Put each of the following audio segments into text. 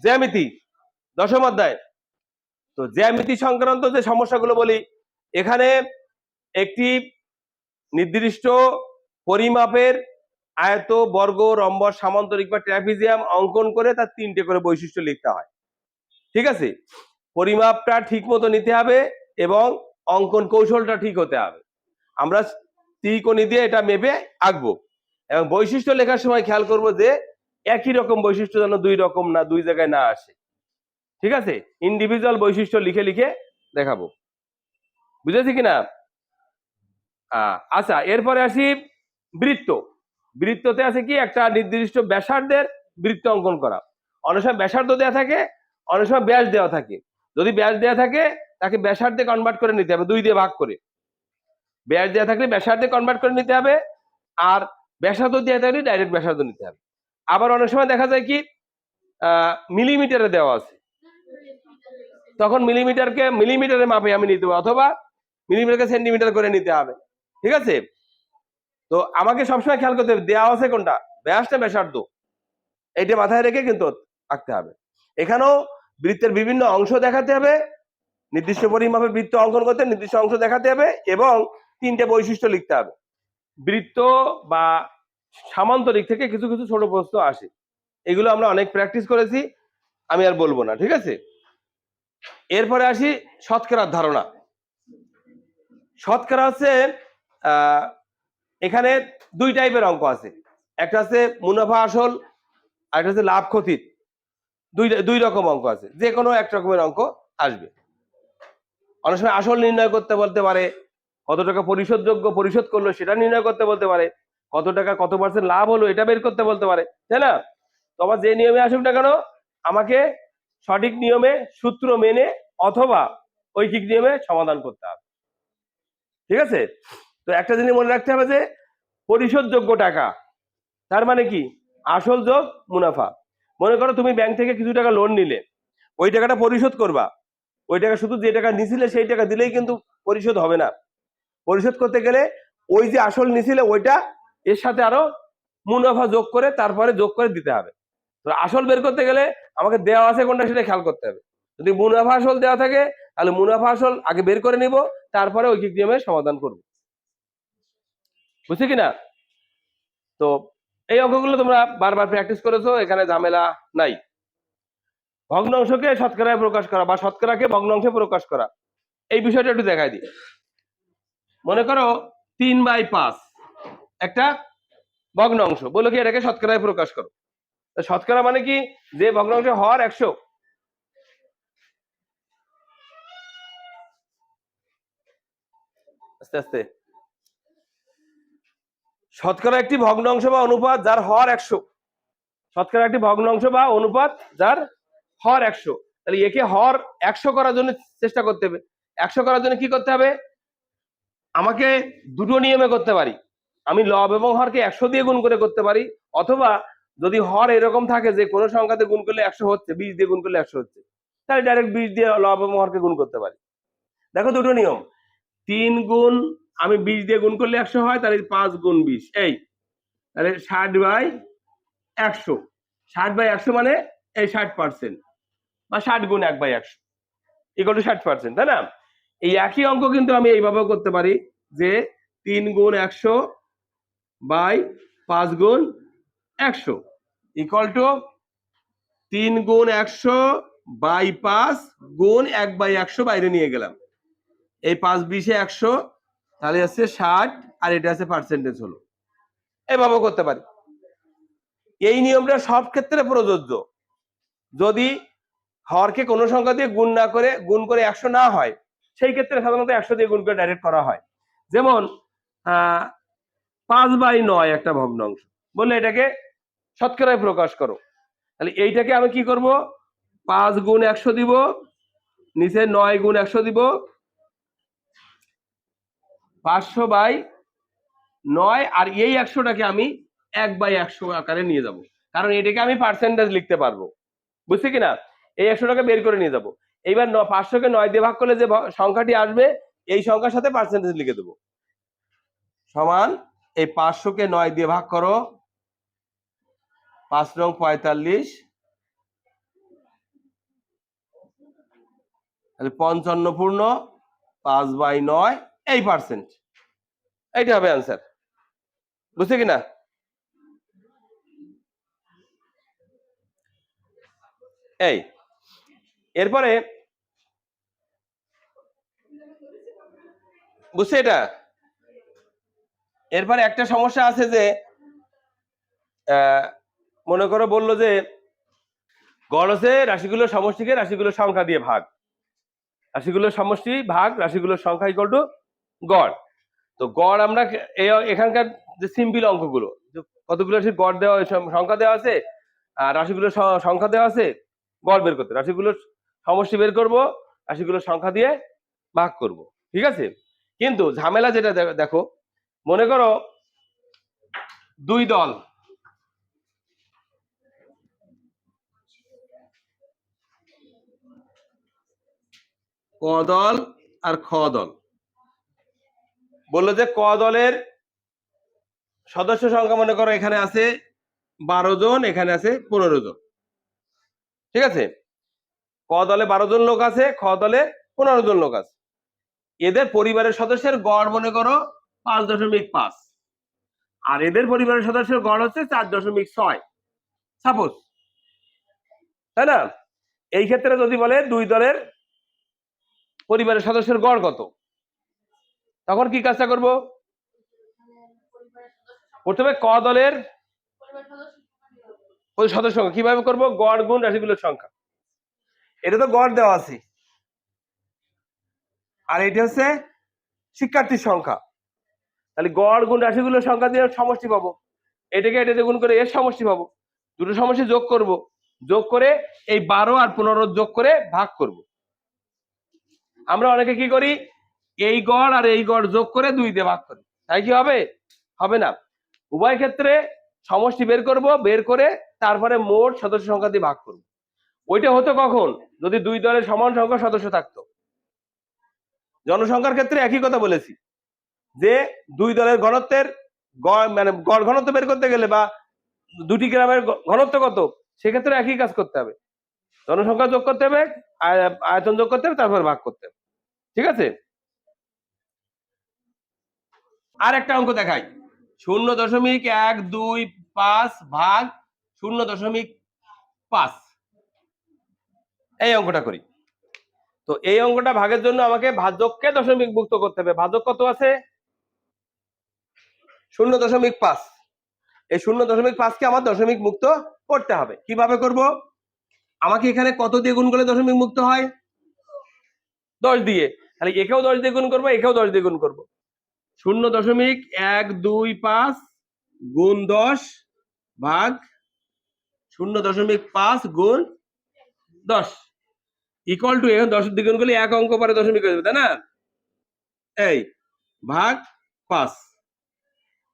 জ্যামিতি, দশম অধ্যায়। তো জ্যামিতি সংক্রান্ত যে সমস্যাগুলো বলি, এখানে একটি নির্দিষ্ট পরিমাপের আয়ত, বর্গ, রম্বস, সামান্তরিক বা ট্রাপিজিয়াম অঙ্কন করে তার 3টে করে বৈশিষ্ট্য লিখতে হয়। ঠিক আছে, পরিমাপটা ঠিক মতো নিতে হবে এবং অঙ্কন কৌশলটা ঠিক হতে হবে। আমরা ত্রিকোণী দিয়ে এটা মেপে আঁকবো এবং বৈশিষ্ট্য লেখার সময় খেয়াল করব যে একই রকম বৈশিষ্ট্য যেন দুই রকম না, দুই জায়গায় না আসে। ঠিক আছে, ইন্ডিভিজুয়াল বৈশিষ্ট্য লিখে লিখে দেখাবো। বুঝেছি কিনা? আচ্ছা, এরপরে আসি বৃত্ত। বৃত্ততে আছে কি, একটা নির্দিষ্ট ব্যাসার্ধের বৃত্ত অঙ্কন করা। অনেক সময় ব্যাসার্ধ দেওয়া থাকে, অনেক সময় ব্যাস দেওয়া থাকে। যদি ব্যাস দেওয়া থাকে তাকে ব্যাসার্ধে কনভার্ট করে নিতে হবে, 2 দিয়ে ভাগ করে। ব্যাস দেওয়া থাকলে ব্যাসার্ধে কনভার্ট করে নিতে হবে, আর ব্যাসার্ধ দেওয়া থাকলে ডাইরেক্ট ব্যাসার্ধ নিতে হবে। আবার অনেক সময় দেখা যায় কি মিলিমিটারে দেওয়া আছে, তখন মিলিমিটারে মাপে আমি নিতে হবে, অথবা মিলিমিটারকে সেন্টিমিটার করে নিতে হবে। ঠিক আছে, তো আমাকে সবসময় খেয়াল করতে হবে দেওয়া আছে কোনটা, ব্যাস না ব্যাসার্ধ, এইটা মাথায় রেখে কিন্তু আঁকতে হবে। এখানেও বৃত্তের বিভিন্ন অংশ দেখাতে হবে, নির্দিষ্ট পরিমাপে বৃত্ত অঙ্কন করতে নির্দিষ্ট অংশ দেখাতে হবে এবং 3টে বৈশিষ্ট্য লিখতে হবে। বৃত্ত বা সামান্তরিক থেকে কিছু কিছু ছোট প্রশ্ন আসে, এগুলো আমরা অনেক প্র্যাকটিস করেছি, আমি আর বলবো না। ঠিক আছে, এরপরে আসি শতকরার ধারণা। শতকরা হচ্ছে এখানে 2 টাইপের অঙ্ক আছে, একটা আছে মুনাফা আসল, আর একটা হচ্ছে লাভ ক্ষতির। দুই রকম অঙ্ক আছে, যে কোনো এক রকমের অঙ্ক আসবে। অনেক সময় আসল নির্ণয় করতে বলতে পারে, কত টাকা পরিশোধযোগ্য পরিশোধ করলো সেটা নির্ণয় করতে বলতে পারে, কত টাকা কত পার্সেন্ট লাভ হলো এটা বের করতে বলতে পারে, তাই না? তো আমার যে নিয়মে আসুক না কেন, আমাকে সঠিক নিয়মে সূত্র মেনে অথবা ঐকিক নিয়মে সমাধান করতে হবে। ঠিক আছে, তো একটা জিনিস মনে রাখতে হবে যে পরিশোধযোগ্য টাকা তার মানে কি, আসল যোগ মুনাফা। মনে করো তুমি ব্যাংক থেকে কিছু টাকা লোন নিলে, ওই টাকাটা পরিশোধ করবা, ওই টাকা শুধু যে টাকা নিছিলে সেই টাকা দিলেই কিন্তু পরিশোধ হবে না। পরিশোধ করতে গেলে ওই যে আসল নিছিলে ওইটা এর সাথে আরো মুনাফা যোগ করে তারপরে যোগ করে দিতে হবে। তো আসল বের করতে গেলে আমাকে দেওয়া আছে কোনটা সেটা খেয়াল করতে হবে। যদি মুনাফা আসল দেওয়া থাকে তাহলে মুনাফা আসল আগে বের করে নিব, তারপরে ঐকিক নিয়মে সমাধান করব। বুঝছি কিনা? তো এই অঙ্কগুলো তোমরা বারবার প্র্যাকটিস করেছো, এখানে ঝামেলা নাই। ভগ্নাংশকে শতকরায় প্রকাশ করা বা শতকরাকে ভগ্নাংশে প্রকাশ করা, এই বিষয়টা একটু দেখাই দিই। মনে করো 3/5 একটা ভগ্নাংশ, বলো কি এটাকে শতকরায় প্রকাশ করো। শতকরা মানে কি, যে ভগ্নাংশ হর 100। আস্তে আস্তে। শতকরা একটি ভগ্নাংশ বা অনুপাত যার হর 100। শতকরা একটি ভগ্নাংশ বা অনুপাত যার হর 100। তাহলে একে হর 100 করার জন্য চেষ্টা করতে হবে। 100 করার জন্য কি করতে হবে, আমাকে দুটো নিয়মে করতে পারি। আমি লব এবং হরকে 100 দিয়ে গুণ করে করতে পারি, অথবা যদি হর এরকম থাকে যে কোনো সংখ্যাতে গুণ করলে 100 হচ্ছে, 20 দিয়ে গুণ করলে 100 হচ্ছে, তাহলে ডাইরেক্ট 20 দিয়ে লব এবং হরকে গুণ করতে পারি। দেখো দুটো নিয়ম, 3 গুণ আমি 20 দিয়ে গুণ করলে 100 হয়, তাহলে 5 গুণ 20, এই তাহলে 60/100। 60/100 মানে এই 60%, বা 60 গুণ 1/100 ইকুয়াল টু 60%, তাই না? এই একই অঙ্ক কিন্তু আমি এইভাবেও করতে পারি যে 3 গুণ 100 বাই 5 গুণ 100 ইকুয়াল টু 3 গুণ 100 বাই 5 গুণ 1/100 বাইরে নিয়ে গেলাম, এই 5 20 100, তাহলে আছে 60, আর এটা আছে পার্সেন্টেজ হলো। এইভাবেও করতে পারি। এই নিয়মটা সব ক্ষেত্রে প্রযোজ্য। যদি হরকে কোনো সংখ্যা দিয়ে গুণ না করে গুণ করে 100 না হয়, সেই ক্ষেত্রে সাধারণত 100 দিয়ে গুণ করে ডাইরেক্ট করা হয়। যেমন 5/9 একটা ভগ্নাংশ, বললে এটাকে শতকরায় প্রকাশ করো, তাহলে এইটাকে আমি কি করব, 5 গুণ 100 দিব, নিচে 9 গুণ 100 দিব, 500/9, আর এই 100টাকে আমি 1/100 আকারে নিয়ে যাব, কারণ এটাকে আমি পার্সেন্টেজ লিখতে পারবো। বুঝছি কিনা? এই 100টাকে বের করে নিয়ে যাব। এইবার 500কে 9 দিয়ে ভাগ করলে যে সংখ্যাটি আসবে এই সংখ্যার সাথে পার্সেন্টেজ লিখে দেবো, সমান এই 500কে 9 দিয়ে ভাগ করো, 5 নং 45, তাহলে 55 পূর্ণ 5/9 এই পার্সেন্ট, এইটা হবে অ্যান্সার। বুঝছে কিনা? এই এরপরে বুঝছে এটা? এরপরে একটা সমস্যা আছে যে মনে করো বললো যে গড় হচ্ছে রাশিগুলোর সমষ্টিকে রাশিগুলোর সংখ্যা দিয়ে ভাগ, রাশিগুলোর সমষ্টি ভাগ রাশিগুলোর সংখ্যা ইকুয়াল টু গড়। তো গড় আমরা এখানকার যে সিম্পল অঙ্কগুলো কতগুলো গড় দেওয়া সংখ্যা দেওয়া আছে আর রাশিগুলোর সংখ্যা দেওয়া আছে, গড় বের করতে রাশিগুলোর সমষ্টি বের করব, রাশিগুলোর সংখ্যা দিয়ে ভাগ করব, ঠিক আছে? কিন্তু ঝামেলা যেটা দেখো, মনে করো দুই দল, ক দল আর খ দল, বললো যে ক দলের সদস্য সংখ্যা মনে করো এখানে আছে 12 জন, এখানে আছে 15 জন, ঠিক আছে? ক দলে 12 জন লোক আছে, খ দলে 15 জন লোক আছে। এদের পরিবারের সদস্যের গড় মনে করো 5.5, আর এদের পরিবারের সদস্যের গড় হচ্ছে 4.6 সাপোজ, তাই না? এই ক্ষেত্রে যদি বলে দুই দলের পরিবারের সদস্যের গড় কত, তখন কি কাজটা করব? প্রথমে ক দলের সদস্য সংখ্যা কিভাবে করব? গড় গুণ রাশিগুলোর সংখ্যা। এটা তো গড় দেওয়া আছে, আর এটা হচ্ছে শিক্ষার্থীর সংখ্যা, তাহলে গড় গুণ রাশিগুলোর সংখ্যা দিয়ে সমষ্টি পাবো, এটাকে এটাতে গুণ করে এর সমষ্টি পাবো, দুটো সমষ্টি যোগ করব, যোগ করে এই 12 আর 15 যোগ করে ভাগ করব। আমরা অনেকে কি করি, এই গড় আর এই গড় যোগ করে 2 দিয়ে ভাগ করি, তাই কি হবে? হবে না। উভয় ক্ষেত্রে সমষ্টি বের করব, বের করে তারপরে মোট সদস্য সংখ্যা দিয়ে ভাগ করব। ওইটা হতো কখন? যদি দুই দলের সমান সংখ্যক সদস্য থাকতো। জনসংখ্যার ক্ষেত্রে একই কথা বলেছি যে দুই দলের ঘনত্বের মানে গড় ঘনত্ব বের করতে গেলে বা দুটি গ্রামের ঘনত্ব কত, সেক্ষেত্রে একই কাজ করতে হবে, জনসংখ্যা যোগ করতে হবে, আয়তন যোগ করতে হবে, তারপর ভাগ করতে হবে, ঠিক আছে? আর একটা অঙ্ক দেখাই, 0.125 ভাগ 0.5, এই অঙ্কটা করি। তো এই অঙ্কটা ভাগের জন্য আমাকে ভাজককে দশমিক মুক্ত করতে হবে। ভাজক কত আছে? 0.5। এই 0.5 কে আমার দশমিক মুক্ত করতে হবে। কিভাবে করব? আমাকে এখানে কত দিয়ে গুণ করলে দশমিক মুক্ত হয়? 10 দিয়ে। তাহলে একেও 10 দিয়ে গুণ করবো, একেও 10 দিয়ে গুণ করবো। 0.125 গুণ 10 ভাগ 0.5 গুণ 10 ইকুয়াল টু, এখন 10 দ্বিগুণ করলে এক অঙ্ক পরে দশমিক হয়ে যাবে, তাই না? এই ভাগ 5,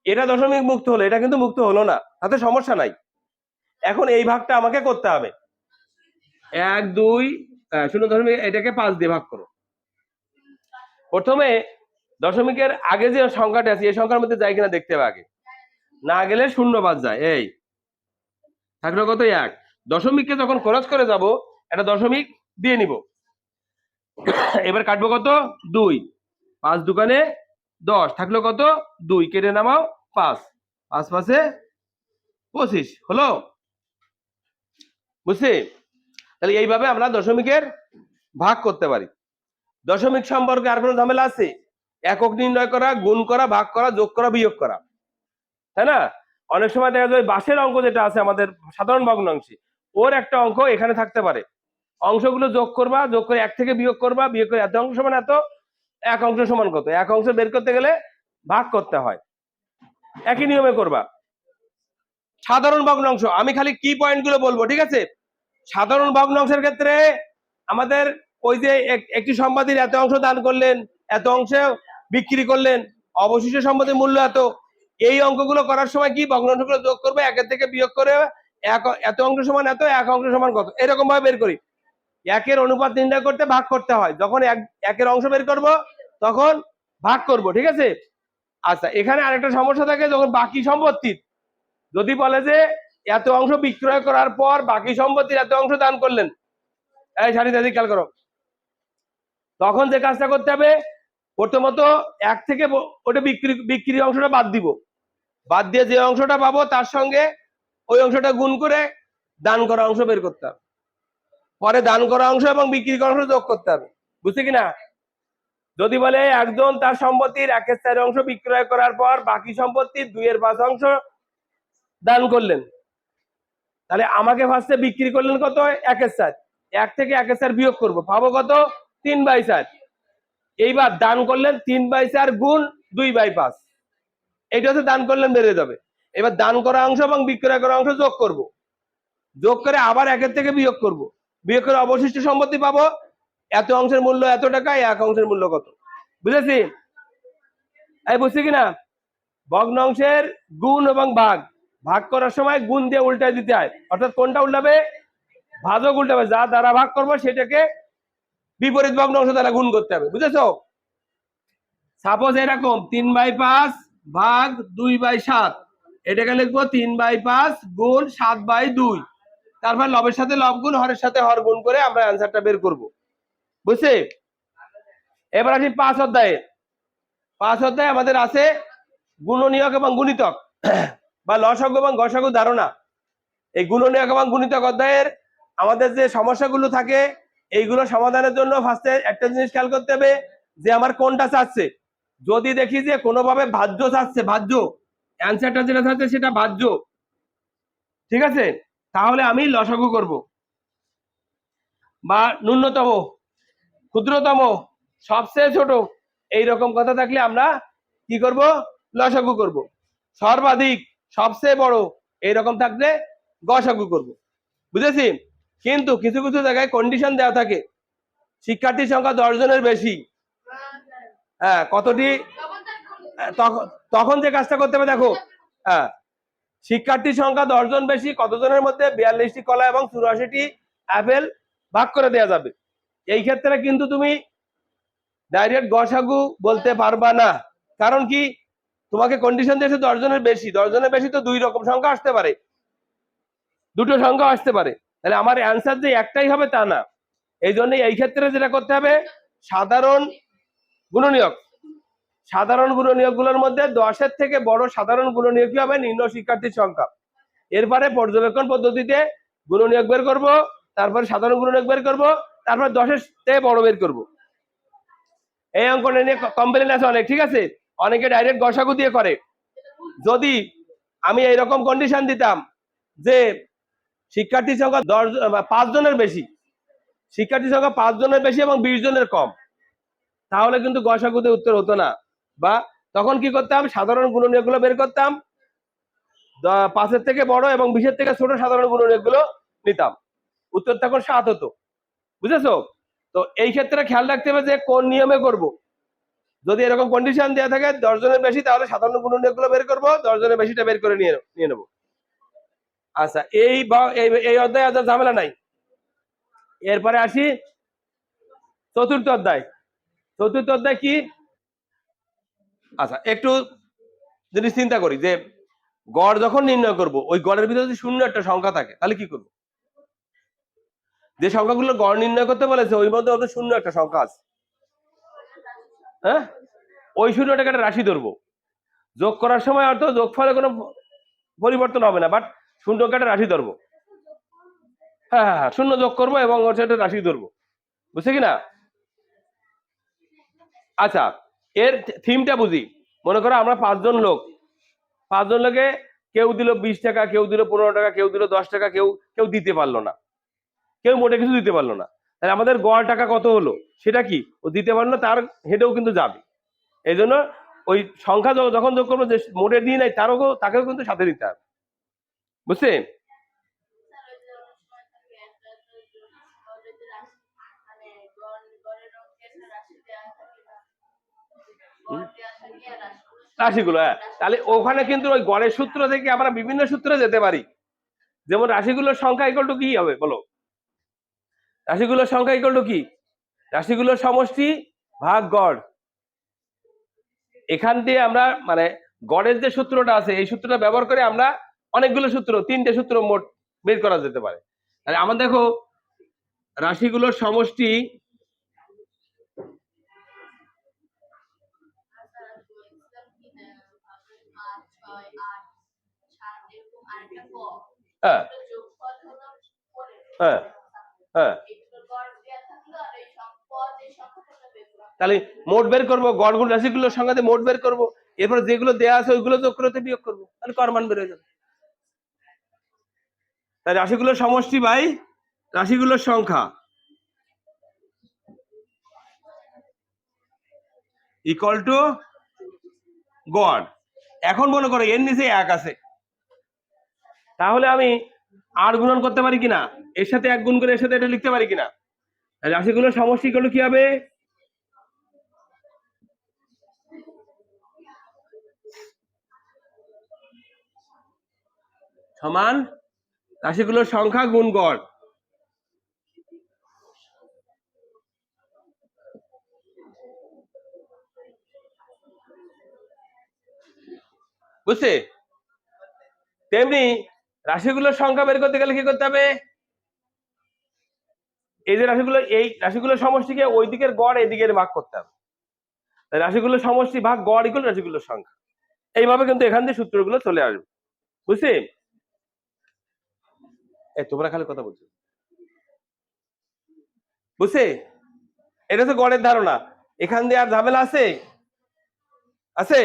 এটা দশমিক মুক্ত হলো, এটা কিন্তু মুক্ত হলো না, তাতে সমস্যা নাই। এখন এই ভাগটা আমাকে করতে হবে, 1 2 0., এটাকে 5 দিয়ে ভাগ করো। প্রথমে দশমিকের আগে যে সংখ্যাটা আছে এই সংখ্যার মধ্যে যায় কিনা দেখতে হবে আগে, না গেলে 0 বাদ যায়, এই থাকলো কত? 1। দশমিককে যখন খরচ করে যাব একটা দশমিক দিয়ে নিব, এবার কাটবো কত? 2, 5 দোকানে 10, থাকলো কত? 2, কেটে নামাও 5, 5 5 25 হলো, বুঝছি? তাহলে এইভাবে আমরা দশমিকের ভাগ করতে পারি। দশমিক সম্পর্কে আর কোনো ঝামেলা আছে? একক নির্ণয় করা, গুণ করা, ভাগ করা, যোগ করা, বিয়োগ করা, তাই না? অনেক সময় দেখা যায় বাসের অঙ্ক যেটা আছে আমাদের সাধারণ ভগ্নাংশে, ওর একটা অঙ্ক এখানে থাকতে পারে, অংশগুলো যোগ করবা, যোগ করে 1 থেকে বিয়োগ করবা, বিয়োগ করে এত অংশ সমান এত, এক অংশ সমান কত, এক অংশ বের করতে গেলে ভাগ করতে হয়, একই নিয়মে করবা। সাধারণ ভগ্নাংশ আমি খালি কি পয়েন্ট গুলো বলবো, ঠিক আছে? সাধারণ ভগ্নাংশের ক্ষেত্রে আমাদের ওই যে একটি সম্পত্তির এত অংশ দান করলেন, এত অংশে বিক্রি করলেন, অবশিষ্ট সম্পত্তির মূল্য এত, এই অঙ্কগুলো করার সময় কি ভগ্নাংশগুলো যোগ করবে, একের থেকে বিয়োগ করে এত অংশ সমান এত, এক অংশ সমান কত, এরকম ভাবে বের করি। একের অনুপাত নির্ণয় করতে ভাগ করতে হয়, যখন একের অংশ বের করব তখন ভাগ করব, ঠিক আছে? আচ্ছা, এখানে আরেকটা সমস্যা থাকে, যখন বাকি সম্পত্তির যদি বলে যে এত অংশ বিক্রয় করার পর বাকি সম্পত্তির এত অংশ দান করলেন, এই সারি দাদি খেয়াল করো, তখন যে কাজটা করতে হবে, প্রথমত এক থেকে ওটা বিক্রি অংশটা বাদ দিব, বাদ দিয়ে যে অংশটা পাবো তার সঙ্গে ওই অংশটা গুণ করে দান করা অংশ বের করতে হবে, পরে দান করা অংশ এবং বিক্রি করা অংশ যোগ করতে হবে। বুঝছে কিনা? যদি বলে একজন তার সম্পত্তির 1/4 অংশ বিক্রয় করার পর বাকি সম্পত্তির 2/5 অংশ দান করলেন, তাহলে আমাকে ফার্স্টে বিক্রি করলেন কত? 1/4, 1 থেকে 1/4 বিয়োগ করবো, পাবো কত? 3/4। এইবার দান করলেন 3/4 গুণ 2/5, এটা হচ্ছে দান করলেন বেড়ে যাবে। এবার দান করা অংশ এবং বিক্রয় করা অংশ যোগ করব, যোগ করে আবার 1 থেকে বিয়োগ করব, বিয়োগ করে অবশিষ্ট সম্পত্তি পাবো, এত অংশের মূল্য এত টাকা, এক অংশের মূল্য কত। বুঝেছি? এই বুঝছি কিনা? ভগ্নাংশের গুণ এবং ভাগ, ভাগ করার সময় গুণ দিয়ে উল্টায় দিতে হয়, অর্থাৎ কোনটা উল্টাবে? ভাজক উল্টাবে, যা দ্বারা ভাগ করবো সেটাকে বিপরীত ভগ্নাংশ দ্বারা গুণ করতে হবে। বুঝেছো? সাপোজ এরকম 3/5 ভাগ 2/7, এটাকে লিখবো 3/5 গুণ 7/2, তারপর লবের সাথে লব গুণ, হরের সাথে হর গুণ করে আমরা অ্যান্সারটা বের করব। বুঝছে? এবার আসি 5 অধ্যায়ে। 5 অধ্যায়ে আমাদের আছে গুণনীয়ক এবং গুণিতক বা লসাগু এবং গসাগু ধারণা। এই গুণনীয়ক এবং গুণিতক অধ্যায়ের আমাদের যে সমস্যাগুলো থাকে এইগুলো সমাধানের জন্য ফার্স্টে একটা জিনিস খেয়াল করতে হবে যে আমার কোনটা চাচ্ছে। যদি দেখি যে কোনোভাবে ভাজ্য চাচ্ছে, ভাজ্য অ্যান্সারটা যেটা চাচ্ছে সেটা ভাজ্য, ঠিক আছে, তাহলে আমি লসাগু করব, বা ন্যূনতম, ক্ষুদ্রতম, সবচেয়ে ছোট, এইরকম কথা থাকলে আমরা কি করব? লসাগু করব। সর্বাধিক, সবচেয়ে বড়, এইরকম থাকলে গসাগু করব। বুঝেছি? কিন্তু কিছু কিছু জায়গায় কন্ডিশন দেওয়া থাকে, শিক্ষার্থীর সংখ্যা 10 জনের বেশি, হ্যাঁ কতটি, তখন যে কাজটা করতে হবে দেখো, হ্যাঁ শিক্ষার্থীর সংখ্যা 10 জন বেশি, কতজনের মধ্যে 42টি কলা এবং 84টি আপেল ভাগ করে দেওয়া যাবে। এই ক্ষেত্রে কিন্তু তুমি ডাইরেক্ট গসাগু বলতে পারবা না, কারণ কি? তোমাকে কন্ডিশন দিয়েছে 10 জনের বেশি, 10 জনের বেশি তো দুই রকম সংখ্যা আসতে পারে, দুটো সংখ্যা আসতে পারে, তাহলে আমার অ্যান্সার যে একটাই হবে তা না। এই জন্য এই ক্ষেত্রে যেটা করতে হবে, সাধারণ গুণনীয়ক, সাধারণ গুণনীয়ক গুলোর মধ্যে 10-এর থেকে বড় সাধারণ গুণনীয়ক কি হবে? নিম্ন শিক্ষার্থীর সংখ্যা। এরপরে পর্যবেক্ষণ পদ্ধতিতে গুণনীয়ক বের করব, তারপর সাধারণ গুণনীয়ক বের করব, তারপর 10-এর থেকে বড় বের করব। এই অঙ্কটা নিয়ে কমপ্লেন আছে অনেক, ঠিক আছে, অনেকে ডাইরেক্ট গসাগু দিয়ে করে। যদি আমি এইরকম কন্ডিশন দিতাম যে শিক্ষার্থীর সংখ্যা 5 জনের বেশি, শিক্ষার্থীর সংখ্যা 5 জনের বেশি এবং 20 জনের কম, তাহলে কিন্তু গসাগুতে উত্তর হতো না। বা তখন কি করতাম? সাধারণ গুণনীয়ক গুলো বের করতাম, 5-এর থেকে বড় এবং 20-এর থেকে ছোট সাধারণ গুণনীয়ক গুলো নিতাম, উত্তর তখন 7 হতো। বুঝেছো? তো এই ক্ষেত্রে খেয়াল রাখতে হবে যে কোন নিয়মে করব। যদি এরকম কন্ডিশন দেওয়া থাকে 10 জনের বেশি, তাহলে সাধারণ গুণনীয়ক গুলো বের করবো, 10 জনের বেশিটা বের করে নিয়ে নেবো। আচ্ছা, এই অধ্যায়ে আর ঝামেলা নাই। এরপরে আসি চতুর্থ অধ্যায়। চতুর্থ অধ্যায় কি? আচ্ছা, একটু যদি চিন্তা করি যে গড় যখন নির্ণয় করব, ওই গড়ের ভিতরে যদি শূন্য একটা সংখ্যা থাকে তাহলে কি করব? যে সংখ্যাগুলো গড় নির্ণয় করতে বলেছে ওই মধ্যে ওদের শূন্য একটা সংখ্যা আছে, হ্যাঁ, ওই শূন্যটাকে একটা রাশি ধরবো, যোগ করার সময় অর্থ যোগফলে কোনো পরিবর্তন হবে না, বাট শূন্যকে একটা রাশি ধরবো। হ্যাঁ হ্যাঁ, শূন্য যোগ করবো এবং ওর একটা রাশি ধরবো। বুঝছে কিনা? আচ্ছা, এর থিমটা বুঝি। মনে করো আমরা 5 জন লোক, 5 জন লোকে কেউ দিল 20 টাকা, কেউ দিল 15 টাকা, কেউ দিল 10 টাকা, কেউ দিতে পারলো না, কেউ মোটে কিছু দিতে পারলো না, তাহলে আমাদের গড় টাকা কত হলো সেটা কি? ও দিতে পারলো, তার হেঁটেও কিন্তু যাবে। এই জন্য ওই সংখ্যা যখন যোগ করবো, যে মোটে দিয়ে নাই তাকেও কিন্তু সাথে দিতে হবে। বুঝছে? রাশিগুলো, হ্যাঁ, তাহলে ওখানে কিন্তু ওই গড়ের সূত্র থেকে আমরা বিভিন্ন সূত্রে যেতে পারি। যেমন রাশিগুলোর সংখ্যা ইকুয়াল টু কি হবে বলো? রাশিগুলোর সংখ্যা ইকুয়াল টু কি? রাশিগুলোর সমষ্টি ভাগ গড়। এখান দিয়ে আমরা মানে গড়ের যে সূত্রটা আছে এই সূত্রটা ব্যবহার করে আমরা অনেকগুলো সূত্র, 3টে সূত্র মোট বের করা যেতে পারে। তাহলে আমার দেখো রাশিগুলোর সমষ্টি হ্যাঁ হ্যাঁ হ্যাঁ, তাহলে মোট বের করবো, গড়গুলো রাশিগুলোর সংখ্যাতে মোট বের করবো, এরপর যেগুলো দেওয়া আছে ওইগুলো যোগ করতে বিয়োগ করবো, তাহলে কর মান বের হয়ে যাবে। তাই রাশিগুলোর সমষ্টি বাই রাশিগুলোর সংখ্যা ইকুয়াল টু গড়। এখন মনে করো এর নিচে 1 আছে, তাহলে আমি আর গুণন করতে পারি কিনা, এর সাথে 1 গুণ করে এর সাথে এটা লিখতে পারি কিনা। রাশিগুলোর সমষ্টি গুলো কি হবে, সমান রাশিগুলোর সংখ্যা গুণ গড়। বুঝছে? তেমনি রাশিগুলোর সংখ্যা বের করতে গেলে কি করতে হবে, এই যে রাশিগুলো, এই রাশিগুলোর সমষ্টিকে ওই দিকের গড় এই দিকের ভাগ করতে হবে। রাশিগুলোর সমষ্টি ভাগ গড় ইকুয়াল রাশিগুলোর সংখ্যা। এইভাবে কিন্তু এখান থেকে সূত্রগুলো চলে আসবে। বুঝছি? তোমরা খালি কথা বলছো, বুঝছে? এটা তো গড়ের ধারণা, এখান দিয়ে আর ঝামেলা আছে? আছে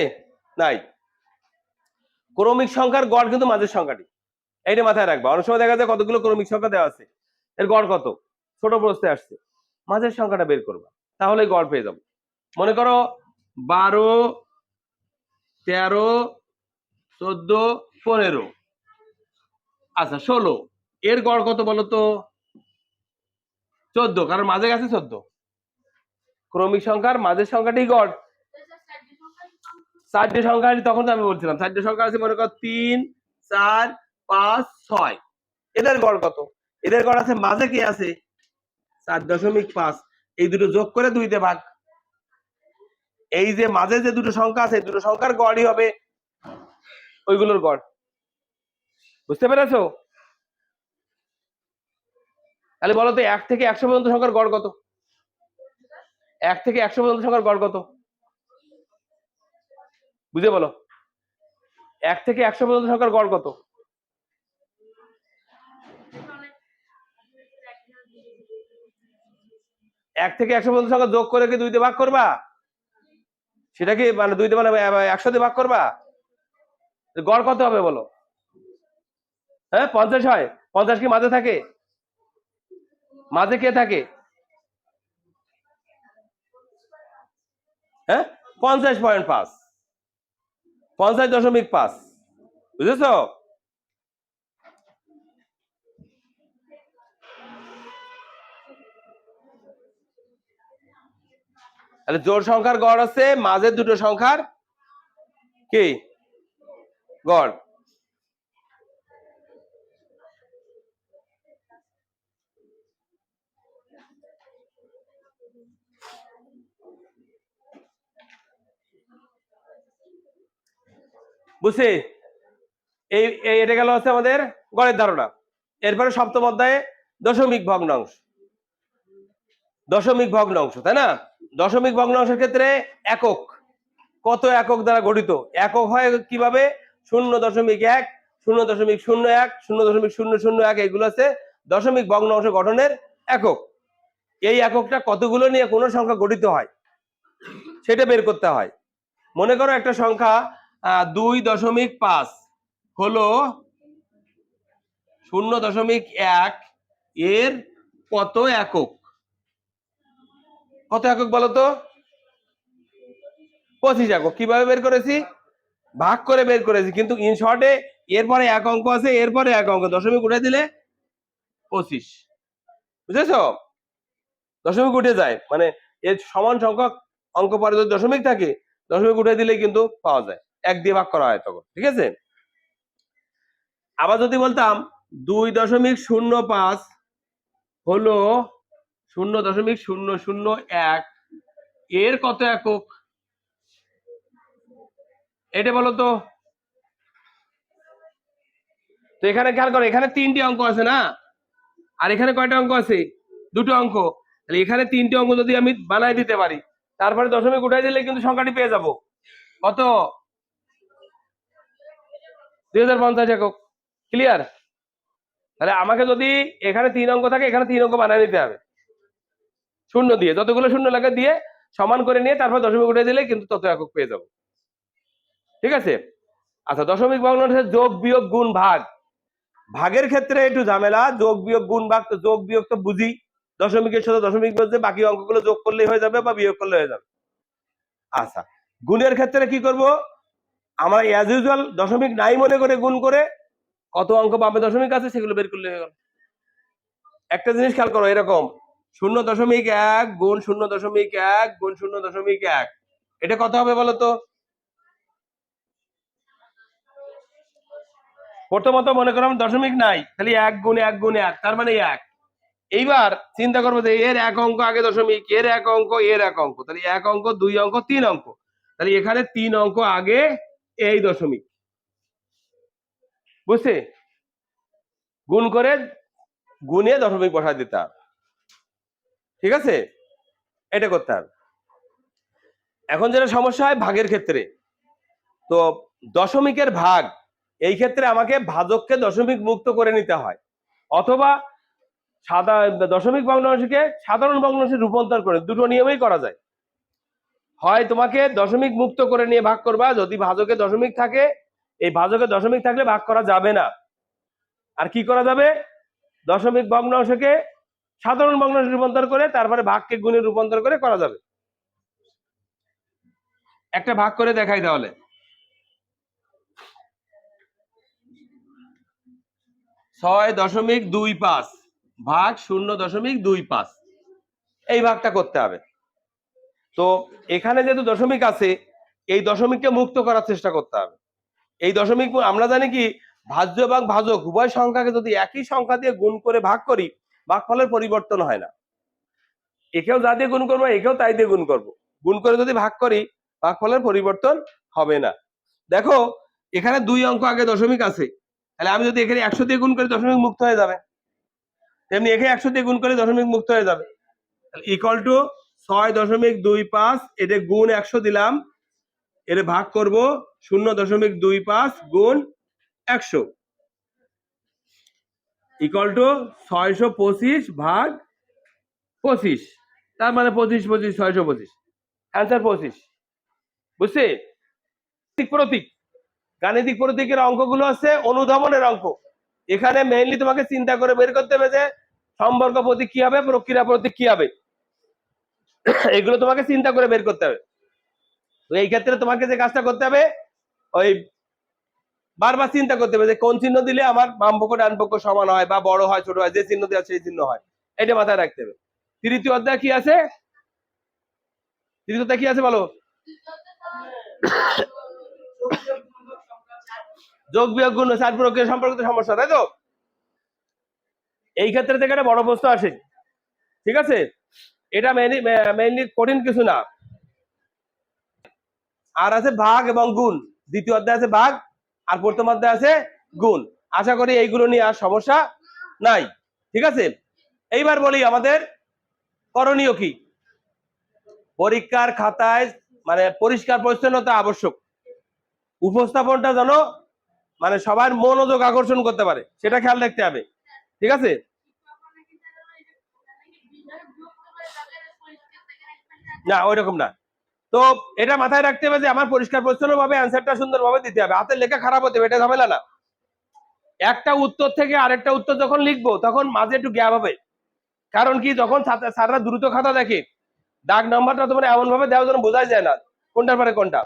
নাই? ক্রমিক সংখ্যার গড় কিন্তু মাঝের সংখ্যাটি, এইটা মাথায় রাখবা। অনেক সময় দেখা যায় কতগুলো ক্রমিক সংখ্যা দেওয়া আছে, এর গড় কত, ছোট প্রশ্নে আসছে, মাঝের সংখ্যাটা বের করবা, তাহলে গড় পেয়ে যাবো। মনে করো 12, 13, 14, 15, আচ্ছা 16, এর গড় কত বলতো? 14, কারণ মাঝে গেছে 14। ক্রমিক সংখ্যার মাঝের সংখ্যাটি গড়। 4টে সংখ্যা তখন তো আমি বলছিলাম 4টে সংখ্যা আছে, মনে করো 3, 4, 5, 6, এদের গড় কত? এদের গড় আছে মাঝে কি আছে 4.5, এই দুটো যোগ করে 2 দিয়ে ভাগ। এই যে মাঝে যে দুটো সংখ্যা আছে, দুটো সংখ্যার গড়ই হবে ওইগুলোর গড়। বুঝতে পেরেছো? তাহলে বলো তো 1 থেকে 100 পর্যন্ত সংখ্যার গড় কত? 1 থেকে 100 পর্যন্ত সংখ্যার গড় কত? বুঝে বলো, 1 থেকে 100 পর্যন্ত সংখ্যার গড় কত? 1 থেকে 100 পর্যন্ত সংখ্যা যোগ করে কি 2 দিয়ে ভাগ করবা? সেটা কি মানে 2 দিয়ে মানে 100 দিয়ে ভাগ করবা? গড় কত হবে বলো? হ্যাঁ 50 হয়। 50 কি মাঝে থাকে? মাঝে কে থাকে? হ্যাঁ 50.5, 50.5, বুঝেছো? তাহলে জোড় সংখ্যার গড় আছে মাঝের দুটো সংখ্যার কি গড়। বুঝছি? এই এটা গেল হচ্ছে আমাদের গড়ের ধারণা। এরপরে সপ্তম অধ্যায়ে দশমিক ভগ্নাংশ। দশমিক ভগ্নাংশ, তাই না? দশমিক ভগ্নাংশের ক্ষেত্রে একক, কত একক দ্বারা গঠিত? একক হয় কিভাবে? 0.1, 0.01, 0.001, এগুলো আছে দশমিক ভগ্নাংশ গঠনের একক। এই এককটা কতগুলো নিয়ে কোন সংখ্যা গঠিত হয় সেটা বের করতে হয়। মনে করো একটা সংখ্যা 2.5 হলো 0.1 এর কত একক? কত একক বলো তো? 25 একক। কিভাবে বের করেছি? ভাগ করে বের করেছি, কিন্তু ইন শর্টে এরপরে এক অঙ্ক আছে, এরপরে এক অঙ্ক, দশমিক উঠে দিলে 25। বুঝেছো? দশমিক উঠে যায়, মানে এর সমান সংখ্যক অঙ্ক পরে যদি দশমিক থাকে, দশমিক উঠে দিলে কিন্তু পাওয়া যায়, 1 দিয়ে ভাগ করা হয় তখন। ঠিক আছে? আবার যদি বলতাম 2.05 হলো 0.001 এর কত একক? এটা বলো তো। তো এখানে খেয়াল করো, এখানে 3টি অঙ্ক আছে না, আর এখানে কয়টা অঙ্ক আছে? 2টো অঙ্ক। তাহলে এখানে 3টে অঙ্ক যদি আমি বানাই দিতে পারি, তারপরে দশমিক উঠাই দিলে কিন্তু সংখ্যাটি পেয়ে যাব। কত? 2050 একক। ক্লিয়ার? তাহলে আমাকে যদি এখানে 3 অঙ্ক থাকে, এখানে 3 অঙ্ক বানাই দিতে হবে শূন্য দিয়ে, যতগুলো শূন্য লাগে দিয়ে সমান করে নিয়ে তারপর দশমিক উঠে দিলে কিন্তু তত একক পেয়ে যাবো। ঠিক আছে? আচ্ছা, দশমিক ভগ্নাংশের যোগ বিয়োগ গুণ ভাগ। ভাগের ক্ষেত্রে একটু ঝামেলা, যোগ বিয়োগ গুণ ভাগ তো যোগ বিয়োগ তো বুঝি, দশমিকের সাথে দশমিক বলতে বাকি অঙ্কগুলো যোগ করলেই হয়ে যাবে বা বিয়োগ করলে হয়ে যাবে। আচ্ছা, গুণের ক্ষেত্রে কি করব? আমরা অ্যাজ ইউজুয়াল দশমিক নাই মনে করে গুণ করে কত অঙ্ক পাবে দশমিক আছে সেগুলো বের করলে হয়ে গেল। একটা জিনিস খেয়াল করো, এরকম 0.1 গুণ 0.1 গুণ 0.1, এটা কত হবে বলো তো? প্রথমত মনে করো দশমিক নাই, তাহলে 1 গুণ 1 গুণ 1, তার মানে 1। এইবার চিন্তা করবো যে এর এক অঙ্ক আগে দশমিক, এর এক অঙ্ক, এর এক অঙ্ক, তাহলে 1 অঙ্ক 2 অঙ্ক 3 অঙ্ক, তাহলে এখানে 3 অঙ্ক আগে এই দশমিক, বুঝছে? গুণ করে গুণে দশমিক বসায় দিতে হবে। ঠিক আছে? এটা করতে হবে। এখন যেটা সমস্যা হয় ভাগের ক্ষেত্রে, তো দশমিকের ভাগ, এই ক্ষেত্রে আমাকে ভাজককে দশমিক মুক্ত করে নিতে হয়, অথবা দশমিক ভগ্নাংশকে সাধারণ ভগ্নাংশে রূপান্তর করে, দুটো নিয়মেই করা যায়। হয় তোমাকে দশমিক মুক্ত করে নিয়ে ভাগ করবা, যদি ভাজকে দশমিক থাকে, এই ভাজকে দশমিক থাকলে ভাগ করা যাবে না। আর কি করা যাবে? দশমিক ভগ্নাংশকে সাধারণ ভগ্নাংশে রূপান্তর করে তারপরে ভাগকে গুণে রূপান্তর করে করা যাবে। একটা ভাগ করে দেখাই তাহলে। 6.25 ভাগ 0.25, এই ভাগটা করতে হবে। তো এখানে যেহেতু দশমিক আছে, এই দশমিককে মুক্ত করার চেষ্টা করতে হবে। এই দশমিক আমরা জানি কি, ভাজ্য এবং ভাজক উভয় সংখ্যাকে যদি একই সংখ্যা দিয়ে গুণ করে ভাগ করি, ভাগফলের পরিবর্তন হয় না। একেও যা দিয়ে গুণ করবো, একেও তাই দিয়ে গুণ করবো, গুণ করে যদি ভাগ করি ভাগফলের পরিবর্তন হবে না। দেখো এখানে 2 অঙ্ক আগে দশমিক আছে, তাহলে আমি যদি এখানে 100 দিয়ে গুণ করি দশমিক মুক্ত হয়ে যাবে, তেমনি এখানে 100 দিয়ে গুণ করে দশমিক মুক্ত হয়ে যাবে। ইকুয়াল টু 6.25, এটা গুণ 100 দিলাম, এর ভাগ করব 0.25 গুণ 100, ইকুয়াল টু 625 ভাগ 25, তার মানে 25 25 625, অ্যান্সার 25। বুঝছি? প্রতীক, গাণিতিক প্রতীকের অঙ্কগুলো হচ্ছে অনুধাবনের অঙ্ক। এখানে মেইনলি তোমাকে চিন্তা করে বের করতে হবে যে সম্পর্ক প্রতীক কি হবে, প্রক্রিয়া প্রতীক কি হবে, এগুলো তোমাকে চিন্তা করে বের করতে হবে। তো এই ক্ষেত্রে তোমাকে যে কাজটা করতে হবে, ওই বারবার চিন্তা করতে হবে যে কোন চিহ্ন দিলে আমার বাম পক্ষ ডান পক্ষ সমান হয় বা বড় হয় ছোট হয়, যে চিহ্ন দেওয়া সেই চিহ্ন হয়, এটা মাথায় রাখতে হবে। তৃতীয় অধ্যায় কি আছে? তৃতীয় অধ্যায় কি আছে বলো? যোগ বিয়োগ গুণ চার প্রক্রিয়া সম্পর্কিত সমস্যা, তাই তো? এই ক্ষেত্রে থেকে একটা বড় প্রশ্ন আসে। ঠিক আছে? এটা মেইনলি কঠিন কিছু না। আর আছে ভাগ এবং গুণ, দ্বিতীয় অধ্যায় আছে ভাগ, আর প্রথম অধ্যায় আছে গুণ। আশা করি এইগুলো নিয়ে আর সমস্যা নাই। ঠিক আছে? এইবার বলি আমাদের করণীয় কি। পরীক্ষার খাতায় মানে পরিষ্কার পরিচ্ছন্নতা আবশ্যক, উপস্থাপনটা যেন মানে সবার মনোযোগ আকর্ষণ করতে পারে, সেটা খেয়াল রাখতে হবে। ঠিক আছে? না ওইরকম না। তো এটা মাথায় রাখতে হবে যে আমার পরিষ্কার পরিচ্ছন্ন ভাবে অ্যান্সারটা সুন্দরভাবে দিতে হবে, হাতের লেখা খারাপ হতে হবে, এটা ঝামেলা না। একটা উত্তর থেকে আরেকটা উত্তর যখন লিখবো তখন মাঝে একটু গ্যাপ হবে, কারণ কি, যখন স্যাররা দ্রুত খাতা দেখে দাগ নাম্বারটা তোমার এমন ভাবে দেওয়া যেন বোঝা যায় না কোনটার পরে কোনটা,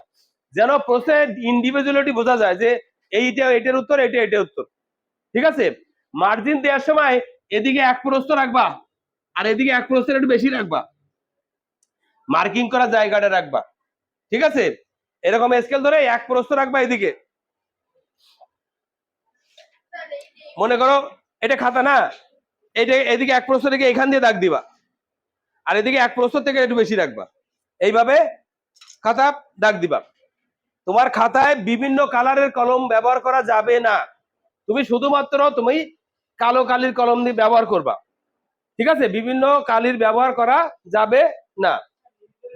যেন প্রশ্নের ইন্ডিভিজুয়ালিটি বোঝা যায় যে এইটা এটার উত্তর, এটা এটার উত্তর। ঠিক আছে? মার্জিন দেওয়ার সময় এদিকে এক প্রস্থ রাখবা আর এদিকে এক প্রস্থের একটু বেশি রাখবা, মার্কিং করা জায়গাটা রাখবা। ঠিক আছে? এরকম স্কেল ধরে এক প্রস্থ রাখবা এদিকে, মনে করো এটা খাতা না, এটা এদিকে এক প্রস্থ থেকে এখান দিয়ে দাগ দিবা, আর এদিকে এক প্রস্থ থেকে একটু বেশি রাখবা, এইভাবে খাতা দাগ দিবা। তোমার খাতায় বিভিন্ন কালারের কলম ব্যবহার করা যাবে না, তুমি শুধুমাত্র তুমি কালো কালির কলম দিয়ে ব্যবহার করবা, ঠিক আছে? বিভিন্ন কালির ব্যবহার করা যাবে না।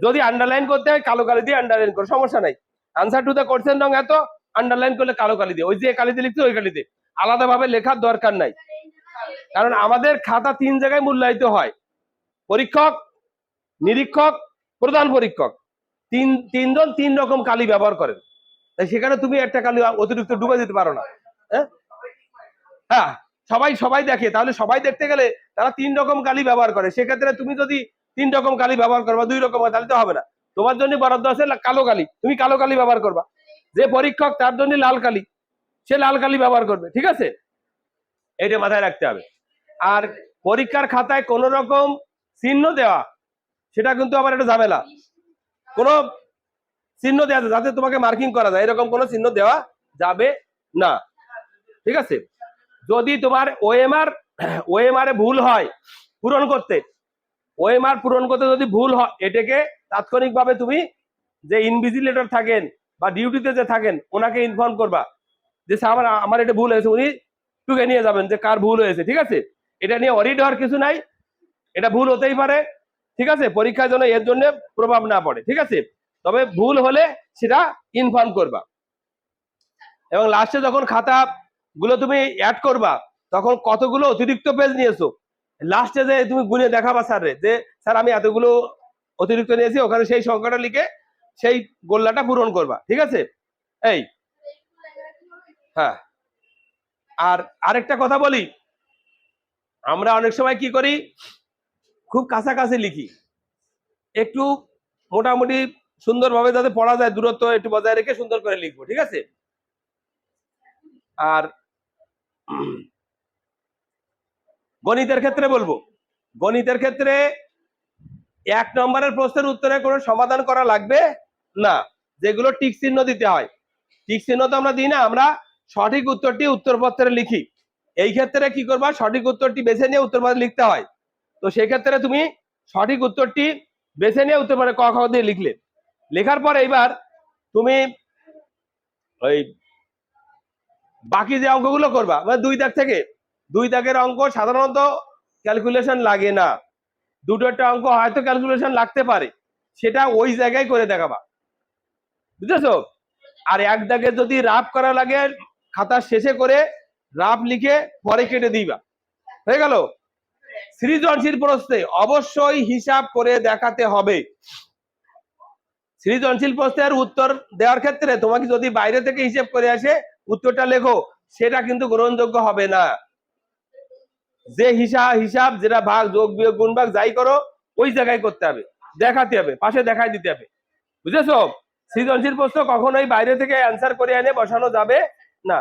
যদি আন্ডারলাইন করতে হয় কালো কালি দিয়ে আন্ডারলাইন করো, সমস্যা নাই। আনসার টু দ্য কোশ্চেন রং এত, আন্ডারলাইন করলে কালো কালি দিয়ে, ওই যে কালিতে লিখছে ওই কালিতে, আলাদাভাবে লেখার দরকার নাই। কারণ আমাদের খাতা 3 জায়গায় মূল্যায়িত হয়, পরীক্ষক, নিরীক্ষক, প্রধান পরীক্ষক, তিনজন 3 রকম কালি ব্যবহার করেন। তাই সেখানে তুমি একটা কালি অতিরিক্ত ডুবে দিতে পারো না। হ্যাঁ হ্যাঁ, সবাই সবাই দেখে, তাহলে সবাই দেখতে গেলে তারা 3 রকম কালি ব্যবহার করে, সেক্ষেত্রে তুমি যদি 3 রকম কালি ব্যবহার করবা 2 রকম হয়, তাহলে তো হবে না। তোমার জন্য বরাদ্দ আছে কালো কালি, তুমি কালো কালি ব্যবহার করবা। যে পরীক্ষক তার জন্য লাল কালি, সে লাল কালি ব্যবহার করবে, ঠিক আছে? এটা মাথায় রাখতে হবে। আর পরীক্ষার খাতায় কোন রকম চিহ্ন দেওয়া, সেটা কিন্তু আবার একটা ঝামেলা। কোন চিহ্ন দেওয়া যাতে তোমাকে মার্কিং করা যায়, এরকম কোন চিহ্ন দেওয়া যাবে না, ঠিক আছে? যদি তোমার ওএমআর এ ভুল হয় পূরণ করতে, ওএমআর পূরণ করতে যদি ভুল হয়, এটাকে তাৎক্ষণিকভাবে তুমি যে ইনভিজিলেটর থাকেন বা ডিউটিতে যে থাকেন ওনাকে ইনফর্ম করবা যে স্যার আমার এটা ভুল হয়েছে, উনি টুকে নিয়ে যাবেন যে কার ভুল হয়েছে, ঠিক আছে? এটা নিয়ে অডিট হওয়ার কিছু নাই, এটা ভুল হতেই পারে, ঠিক আছে? পরীক্ষার জন্য এর জন্য প্রভাব না পড়ে, ঠিক আছে? তবে ভুল হলে সেটা ইনফর্ম করবা। এবং লাস্টে যখন খাতা গুলো তুমি অ্যাড করবা তখন কতগুলো অতিরিক্ত পেজ নিয়েছো, লাস্টে যে তুমি গুনে দেখাবা স্যারে যে স্যার আমি এতগুলো অতিরিক্ত নিয়েছি, ওখানে সেই সংখ্যাটা লিখে সেই গোল্লাটা পূরণ করবা, ঠিক আছে? এই হ্যাঁ, আর আরেকটা কথা বলি, আমরা অনেক সময় কি করি, খুব কাছাকাছি লিখি, একটু মোটামুটি সুন্দরভাবে যাতে পড়া যায়, দূরত্ব একটু বজায় রেখে সুন্দর করে লিখবো, ঠিক আছে? আর গণিতের ক্ষেত্রে বলবো, গণিতের ক্ষেত্রে 1 নম্বরের প্রশ্নের উত্তরে কোনো সমাধান করা লাগবে না, যেগুলো টিক চিহ্ন দিতে হয়। টিক চিহ্ন তো আমরা দিই না, আমরা সঠিক উত্তরটি উত্তরপত্রে লিখি। এই ক্ষেত্রে কি করবা, সঠিক উত্তরটি বেছে নিয়ে উত্তরপত্রে লিখতে হয়। তো সেক্ষেত্রে তুমি সঠিক উত্তরটি বেছে নিয়ে উত্তরপত্রে ক খ দিয়ে লিখলে, লেখার পর এইবার তুমি ওই বাকি যে অঙ্কগুলো করবা, মানে 2 দাগ থেকে, 2 দাগের অঙ্ক সাধারণত ক্যালকুলেশন লাগে না, 2টা অঙ্ক হয়তো ক্যালকুলেশন লাগতে পারে, সেটা ওই জায়গায় করে দেখাবা, বুঝেছো? আর 1 দাগে যদি রাফ করা লাগে, খাতার শেষে করে রাফ লিখে পরে কেটে দিবা, হয়ে গেল। সৃজনশীল প্রশ্নে অবশ্যই হিসাব করে দেখাতে হবে। সৃজনশীল প্রশ্নের উত্তর দেওয়ার ক্ষেত্রে তোমাকে যদি বাইরে থেকে হিসাব করে আসে উত্তরটা লেখো, সেটা কিন্তু গ্রহণযোগ্য হবে না। যে হিসাব যেটা ভাগ যোগ বিয়োগ গুণ ভাগ যাই করো ওই জায়গায় করতে হবে, দেখাতে হবে, পাশে দেখাই দিতে হবে, বুঝেছো? সৃজনশীল প্রশ্ন কখনোই বাইরে থেকে অ্যান্সার করে এনে বসানো যাবে না।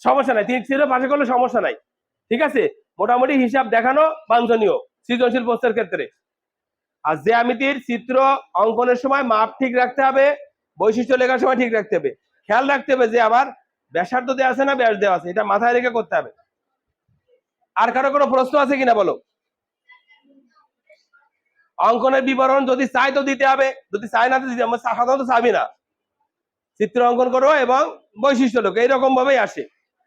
সমস্যা নাই, 3 ছিল পাশে করলে সমস্যা নাই, ঠিক আছে? মোটামুটি হিসাব দেখানো বাঞ্ছনীয় সৃজনশীল প্রশ্নের ক্ষেত্রে। আর জ্যামিতির চিত্র অঙ্কনের সময় মাপ ঠিক রাখতে হবে, বৈশিষ্ট্য লেখার সময় ঠিক রাখতে হবে, খেয়াল রাখতে হবে যে আমার ব্যাসার্ধ দেওয়া আছে না ব্যাস দেওয়া আছে, এটা মাথায় রেখে করতে হবে। আর কারো কোনো প্রশ্ন আছে কিনা বলো? অঙ্কনের বিবরণ যদি চাই তো দিতে হবে, যদি চাই না তো দিতে হবে, সাধারণত চাবি না, চিত্র অঙ্কন করো এবং বৈশিষ্ট্য লেখো, এইরকম ভাবেই আসে।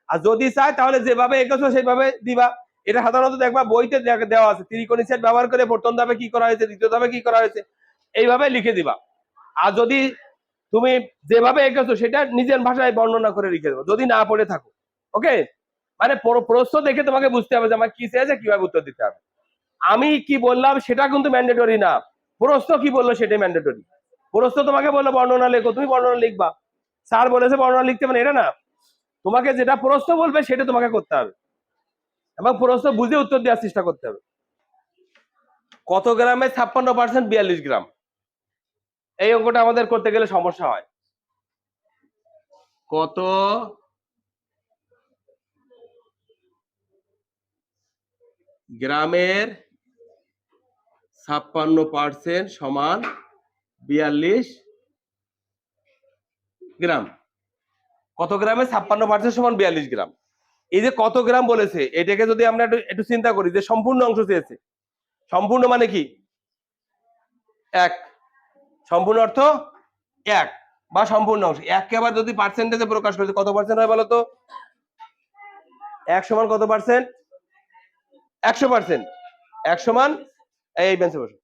আর যদি চাই তাহলে যেভাবে এঁকেছো সেইভাবে দিবা। এটা সাধারণত দেখবা বইতে দেওয়া আছে, ত্রিকোণী সেট ব্যবহার করে প্রথম ধাপে কি করা হয়েছে, দ্বিতীয় ধাপে কি করা হয়েছে, এইভাবে লিখে দিবা। আর যদি তুমি যেভাবে এঁকেছো সেটা নিজের ভাষায় বর্ণনা করে লিখে দেবো যদি না পড়ে থাকো, ওকে? মানে প্রশ্ন দেখে তোমাকে বুঝতে হবে যে আমার কি চেয়েছে, কিভাবে উত্তর দিতে হবে। আমি কি বললাম সেটা কিন্তু ম্যান্ডেটরি না, প্রশ্ন কি বললো সেটাই ম্যান্ডেটরি। প্রশ্ন তোমাকে বললো বর্ণনা লেখো, তুমি বর্ণনা লিখবা, স্যার বলেছে বর্ণনা লিখতে পারে, এটা না, তোমাকে যেটা প্রশ্ন বলবে সেটা তোমাকে করতে হবে এবং প্রশ্ন বুঝে উত্তর দেওয়ার চেষ্টা করতে হবে। কত গ্রামে 56% 42 গ্রাম, এই অঙ্কটা আমাদের করতে গেলে সমস্যা হয়। কত গ্রামের 56% সমান 42 গ্রাম, কত গ্রামে 56% সমান 42 গ্রাম। এই যে কত গ্রাম বলেছে, এটাকে যদি আমরা একটু চিন্তা করি যে সম্পূর্ণ অংশ চেয়েছে, সম্পূর্ণ মানে কি 1, সম্পূর্ণ অর্থ 1, বা সম্পূর্ণ অংশ। এককে আবার যদি পার্সেন্টেজে প্রকাশ করি কত পার্সেন্ট হয় বলো তো? 1 সমান কত পার্সেন্ট? 100%। 1 সমান এই বেঞ্চে বসো।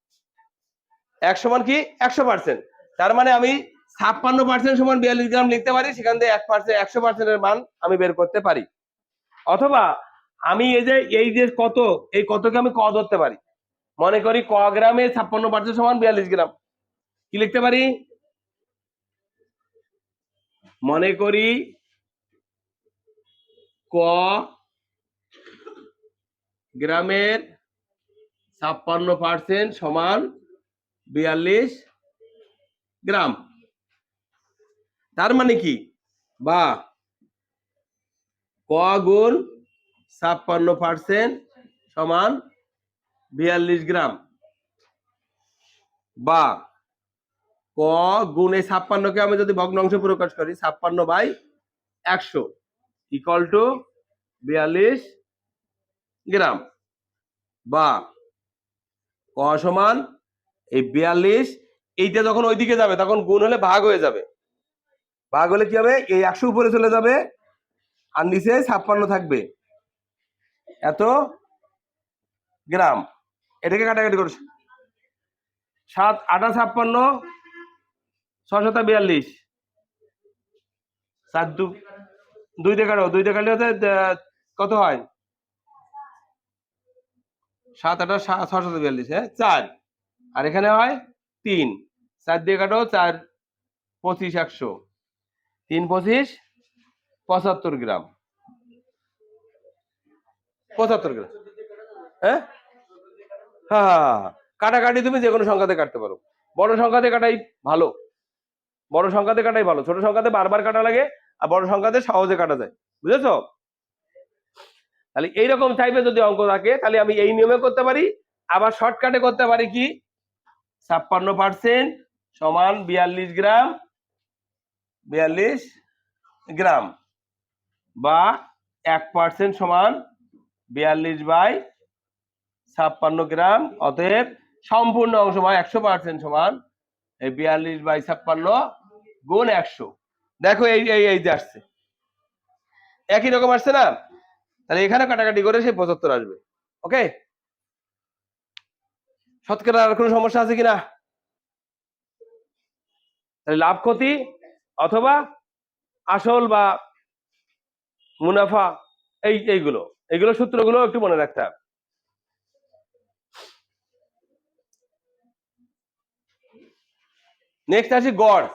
1 সমান কি 100%। তার মানে আমি 56% সমান 42 গ্রাম লিখতে পারি, সেখান থেকে 100% এর মান আমি বের করতে পারি। অথবা আমি এই যে কত, এই কতকে আমি ক ধরতে পারি। মনে করি ক গ্রামে 56% সমান 42 গ্রাম। কি লিখতে পারি? মনে করি ক গ্রামের 56% সমান 42 গ্রাম। তার মানে কি, বা ক গুণ 56% সমান 42 গ্রাম, বা ক গুণ এই 56কে আমি যদি ভগ্নাংশ প্রকাশ করি 56/100 ইকুয়াল টু 42 গ্রাম, বা ক সমান এই 42, এইটা যখন ওইদিকে যাবে তখন গুণ হলে ভাগ হয়ে যাবে। ভাগ হলে কি হবে, এই 100 উপরে চলে যাবে আর নিচে 56 থাকবে, এত গ্রাম। এটাকে কাটাকাটি করছে 7 8 56 6 7 42, 4 2 দিয়ে কাটো, 2 দিয়ে কাটলে হচ্ছে কত হয়, 7 8 6 7 42, হ্যাঁ 4, আর এখানে হয় 3, 4 দিয়ে কাটো, 4 25 100, 3 25 75 গ্রাম। 75 গ্রাম, হ্যাঁ হ্যাঁ, কাটাকাটি তুমি যে কোনো সংখ্যাতে কাটতে পারো, বড় সংখ্যাতে কাটাই ভালো, বড় সংখ্যাতে কাটাই ভালো, ছোট সংখ্যাতে বারবার কাটা লাগে, আর বড় সংখ্যাতে সহজে কাটা যায়, বুঝেছো? তাহলে এইরকম টাইপের যদি অঙ্ক থাকে তাহলে আমি এই নিয়মে করতে পারি। আবার শর্টকাটে করতে পারি কি, 56% সমান 42 গ্রাম, 42 গ্রাম, বা 1% সমান 42/56 গ্রাম। অতএব সম্পূর্ণ অংশ বা 100% সমান এই 42/56 গুণ 100। দেখো এই এই এই যে আসছে, একই রকম আসছে না? তাহলে এখানে কাটাকাটি করে সেই 75 আসবে। ওকে, শতকরা আর কোনো সমস্যা আছে কিনা? তাহলে লাভ ক্ষতি অথবা আসল বা মুনাফা, এইগুলো সূত্রগুলো একটু মনে রাখতে হবে। নেক্সট আসি গড়।